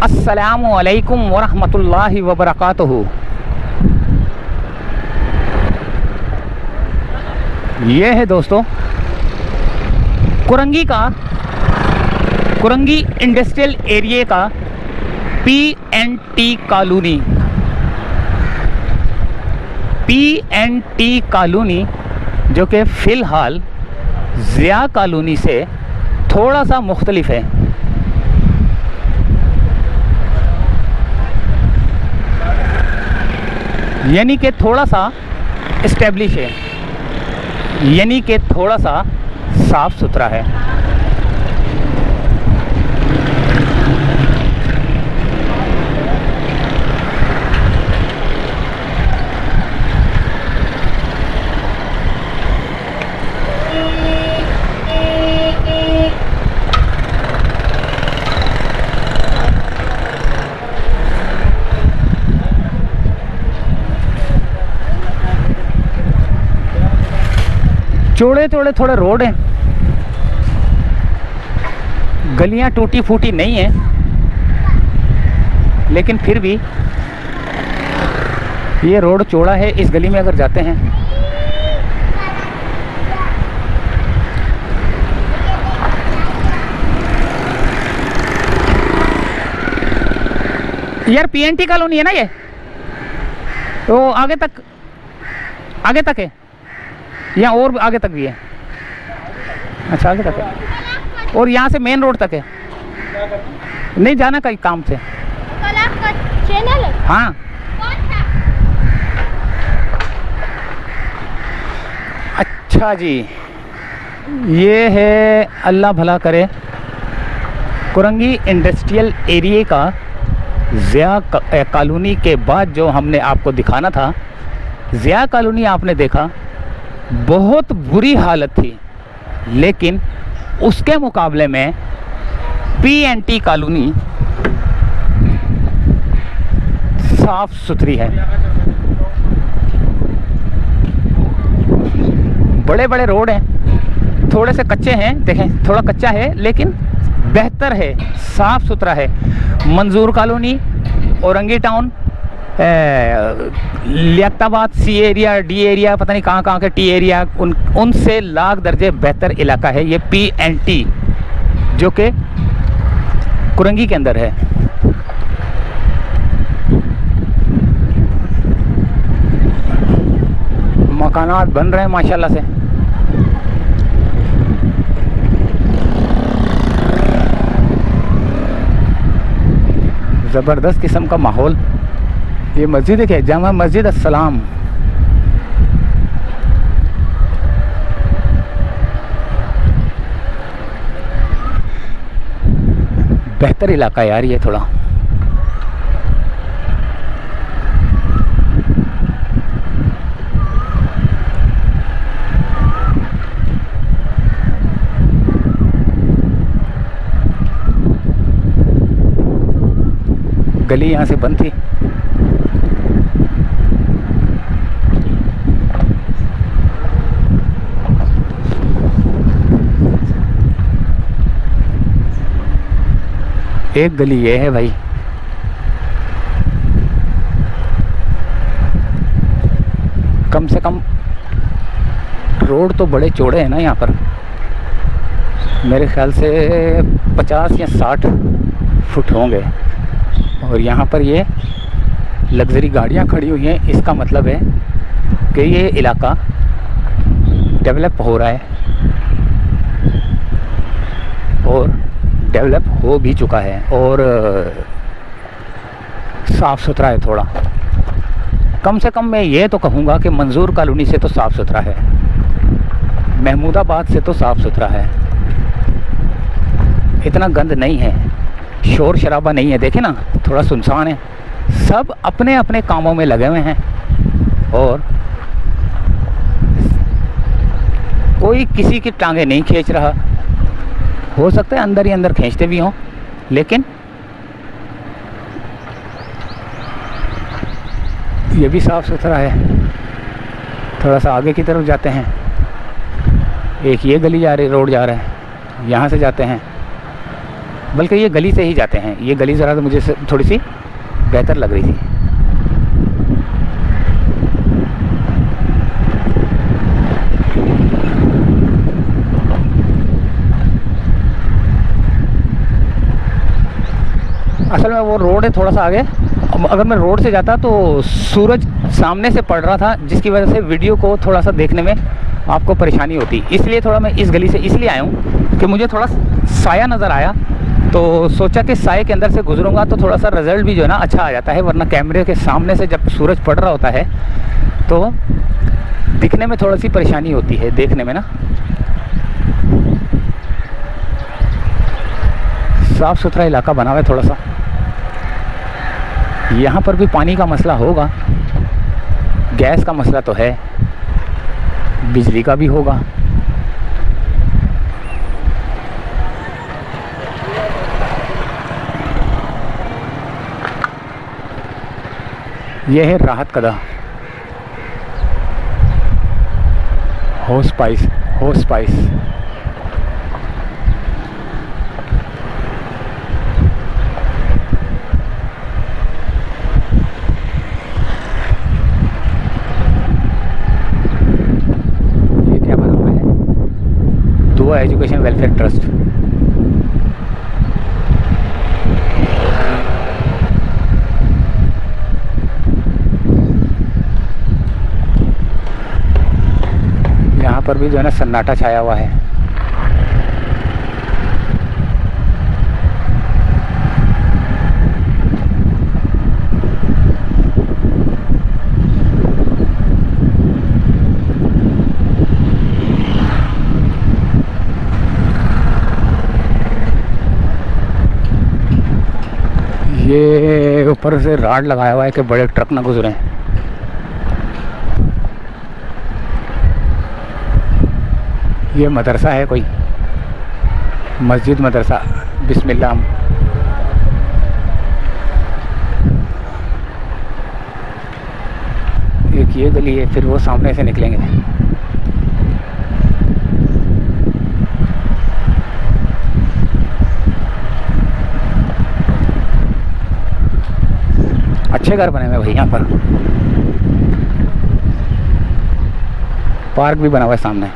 अस्सलामु अलैकुम वरहमतुल्लाहि वबरकातुहू। ये है दोस्तों कुरंगी इंडस्ट्रियल एरिया का PNT कॉलोनी जो कि फ़िलहाल ज़िया कॉलोनी से थोड़ा सा मुख्तलिफ है। यानी कि थोड़ा सा इस्टेब्लिश है, यानी कि थोड़ा सा साफ़ सुथरा है। चौड़े थोड़े रोड हैं, गलियां टूटी फूटी नहीं हैं, लेकिन फिर भी ये रोड चौड़ा है। इस गली में अगर जाते हैं यार, PNT कॉलोनी है ना ये, तो आगे तक है या और आगे तक भी है? अच्छा, आगे तक है। और यहाँ से मेन रोड तक है? नहीं जाना कहीं काम से? कल आपका चैनल है? हाँ। अच्छा जी, ये है, अल्लाह भला करे, कुरंगी इंडस्ट्रियल एरिया का ज़िया कॉलोनी के बाद जो हमने आपको दिखाना था। ज़िया कॉलोनी आपने देखा, बहुत बुरी हालत थी, लेकिन उसके मुकाबले में PNT कॉलोनी साफ सुथरी है। बड़े बड़े रोड हैं, थोड़े से कच्चे हैं, देखें थोड़ा कच्चा है लेकिन बेहतर है, साफ सुथरा है। मंजूर colony, Orangi town, Liaquatabad C area, D area, पता नहीं कहाँ के T एरिया, उनसे लाख दर्जे बेहतर इलाका है ये PNT, जो कि कुरंगी के अंदर है। मकानात बन रहे हैं माशाल्लाह से। ज़बरदस्त किस्म का माहौल। ये मस्जिद है, जामा मस्जिद अस्सलाम। बेहतर इलाका यार ये थोड़ा। गली यहाँ से बंद थी। एक गली ये है भाई, कम से कम रोड तो बड़े चौड़े हैं ना यहाँ पर, मेरे ख्याल से 50 या 60 फुट होंगे। और यहाँ पर ये लग्जरी गाड़ियाँ खड़ी हुई हैं। इसका मतलब है कि ये इलाका डेवलप हो रहा है और डेवलप हो भी चुका है और साफ़ सुथरा है थोड़ा। कम से कम मैं ये तो कहूँगा कि मंजूर कॉलोनी से तो साफ़ सुथरा है, महमूदाबाद से तो साफ़ सुथरा है, इतना गंद नहीं है, शोर शराबा नहीं है। देखे ना, थोड़ा सुनसान है, सब अपने अपने कामों में लगे हुए हैं और कोई किसी की टांगे नहीं खींच रहा। हो सकता है अंदर ही अंदर खींचते भी हों, लेकिन ये भी साफ़ सुथरा है। थोड़ा सा आगे की तरफ जाते हैं, एक ये गली जा रही, रोड जा रहा है, यहाँ से जाते हैं। बल्कि ये गली से ही जाते हैं। ये गली ज़रा तो मुझे थोड़ी सी बेहतर लग रही थी। असल में वो रोड है थोड़ा सा आगे। अगर मैं रोड से जाता तो सूरज सामने से पड़ रहा था, जिसकी वजह से वीडियो को थोड़ा सा देखने में आपको परेशानी होती। इसलिए थोड़ा मैं इस गली से इसलिए आया हूँ कि मुझे थोड़ा साया नज़र आया, तो सोचा कि साए के अंदर से गुजरूंगा तो थोड़ा सा रिज़ल्ट भी जो है ना अच्छा आ जाता है। वरना कैमरे के सामने से जब सूरज पड़ रहा होता है तो दिखने में थोड़ी सी परेशानी होती है, देखने में ना। साफ़ सुथरा इलाका बना हुआ है थोड़ा सा। यहाँ पर भी पानी का मसला होगा, गैस का मसला तो है, बिजली का भी होगा। यह है राहत कदा, होस स्पाइस, होस स्पाइस। Education welfare trust. यहाँ पर भी जो है ना सन्नाटा छाया हुआ है। ये ऊपर से राड लगाया हुआ है कि बड़े ट्रक ना गुजरें। ये मदरसा है कोई, मस्जिद मदरसा। बिस्मिल्लाह। एक ये गली है, फिर वो सामने से निकलेंगे। अच्छे घर बने हुए भाई यहाँ पर। पार्क भी बना हुआ है सामने।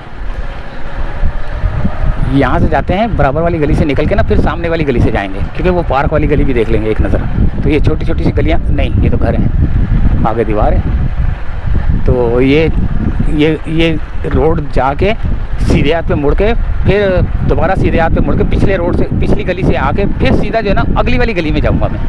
यहाँ से जाते हैं बराबर वाली गली से निकल के ना, फिर सामने वाली गली से जाएंगे, क्योंकि वो पार्क वाली गली भी देख लेंगे एक नज़र। तो ये छोटी छोटी सी गलियाँ नहीं, ये तो घर हैं, आगे दीवार है। तो ये रोड जाके सीधे हाथ पे मुड़ के, फिर दोबारा सीधे हाथ पे मुड़ के पिछले रोड से, पिछली गली से आके फिर सीधा जो है ना अगली वाली गली में जाऊँगा मैं।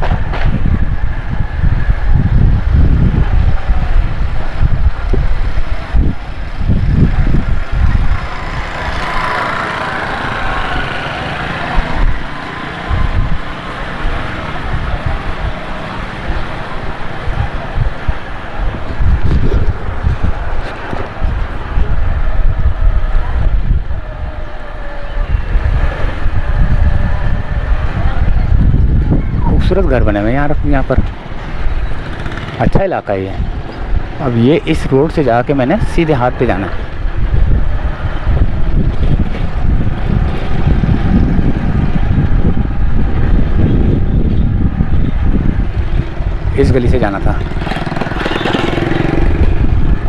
खूबसूरत घर बने हुए हैं यहाँ पर। अच्छा इलाका है ये। अब ये इस रोड से जाके मैंने सीधे हाथ पे जाना है। इस गली से जाना था।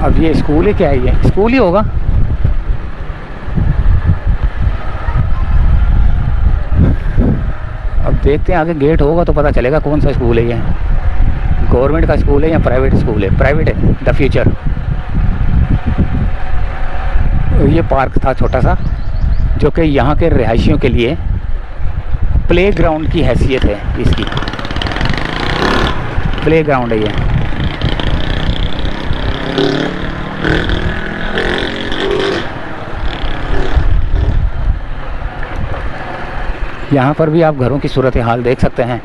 अब ये स्कूल है क्या है? ये स्कूल ही होगा। अब देखते हैं आगे गेट होगा तो पता चलेगा कौन सा स्कूल है ये। गवर्नमेंट का स्कूल है या प्राइवेट स्कूल है? प्राइवेट है, द फ्यूचर। ये पार्क था छोटा सा, जो कि यहाँ के रिहायशियों के लिए प्ले ग्राउंड की हैसियत है। इसकी प्ले ग्राउंड है ये। यहाँ पर भी आप घरों की सूरत हाल देख सकते हैं।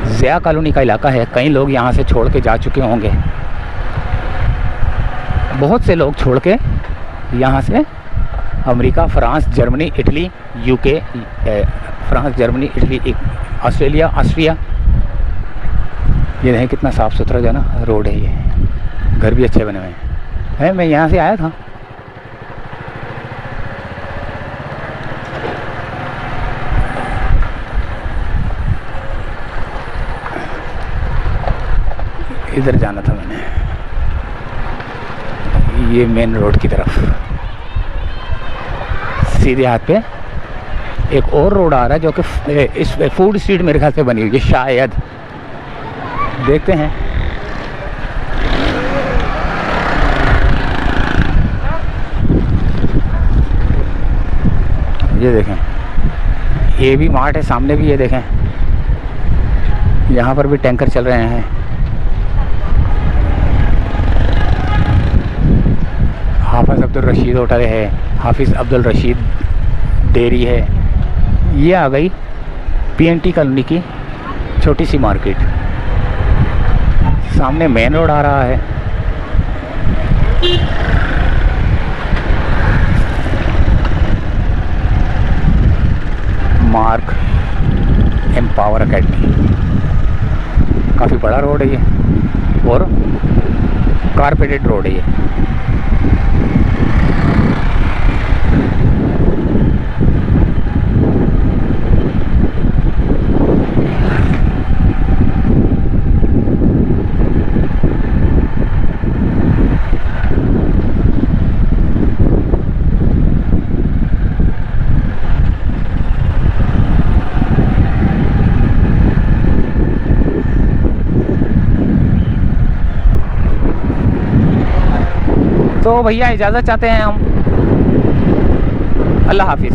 ज़िया कॉलोनी का इलाका है। कई लोग यहाँ से छोड़ के जा चुके होंगे। बहुत से लोग छोड़ के यहाँ से America, France, Germany, Italy, UK, France, Germany, Italy, Australia, Austria. ये देखें कितना साफ़ सुथरा जो है ना रोड है। ये घर भी अच्छे बने हुए हैं। मैं यहाँ से आया था। इधर जाना था मैंने, ये मेन रोड की तरफ। सीधे हाथ पे एक और रोड आ रहा है जो कि इस फूड स्ट्रीट मेरे ख्याल से बनी हुई है शायद, देखते हैं। ये देखें, ये भी मार्ट है, सामने भी ये देखें, यहाँ पर भी टैंकर चल रहे हैं। हाफिज़ अब्दुल रशीद होटल है, हाफिज़ अब्दुल रशीद डेयरी है। ये आ गई पीएनटी कॉलोनी की छोटी सी मार्केट। सामने मेन रोड आ रहा है। मार्क एम्पावर एकेडमी, काफ़ी बड़ा रोड है ये और कारपेटेड रोड है ये। तो भैया इजाज़त चाहते हैं हम। अल्लाह हाफिज़।